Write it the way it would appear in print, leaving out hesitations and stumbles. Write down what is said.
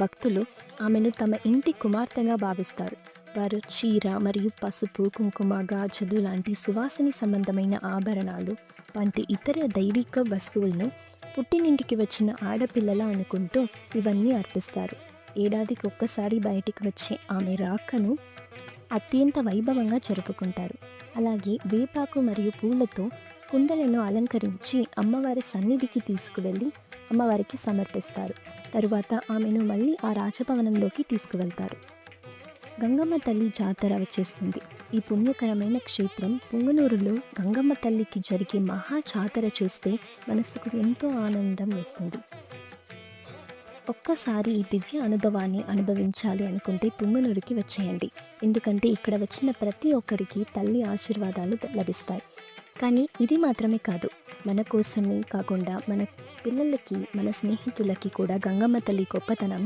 భక్తులు ఆమెను తమ ఇంటి కుమార్తెగా భావిస్తారు. వారు చీర మరియు పసుపు, కుంకుమ, గాజులు లాంటి సువాసన సంబంధమైన ఆభరణాలు వంటి ఇతర దైవిక వస్తువులను పుట్టినింటికి వచ్చిన ఆడపిల్లల అనుకుంటూ ఇవన్నీ అర్పిస్తారు. ఏడాదికి ఒక్కసారి బయటికి వచ్చే ఆమె రాకను అత్యంత వైభవంగా జరుపుకుంటారు. అలాగే వేపాకు మరియు పూలతో కుండలను అలంకరించి అమ్మవారి సన్నిధికి తీసుకువెళ్ళి అమ్మవారికి సమర్పిస్తారు. తరువాత ఆమెను మళ్ళీ ఆ రాజభవనంలోకి తీసుకువెళ్తారు. గంగమ్మ తల్లి జాతర వచ్చేస్తుంది. ఈ పుణ్యకరమైన క్షేత్రం పుంగనూరులో గంగమ్మ తల్లికి జరిగే మహా జాతర చూస్తే మనసుకు ఎంతో ఆనందం వేస్తుంది. ఒక్కసారి ఈ దివ్య అనుభవాన్ని అనుభవించాలి అనుకుంటే పుంగనూరుకి వచ్చేయండి. ఎందుకంటే ఇక్కడ వచ్చిన ప్రతి ఒక్కరికి తల్లి ఆశీర్వాదాలు లభిస్తాయి. కానీ ఇది మాత్రమే కాదు, మన కోసమే కాకుండా మన పిల్లలకి, మన స్నేహితులకి కూడా గంగమ్మ తల్లి గొప్పతనం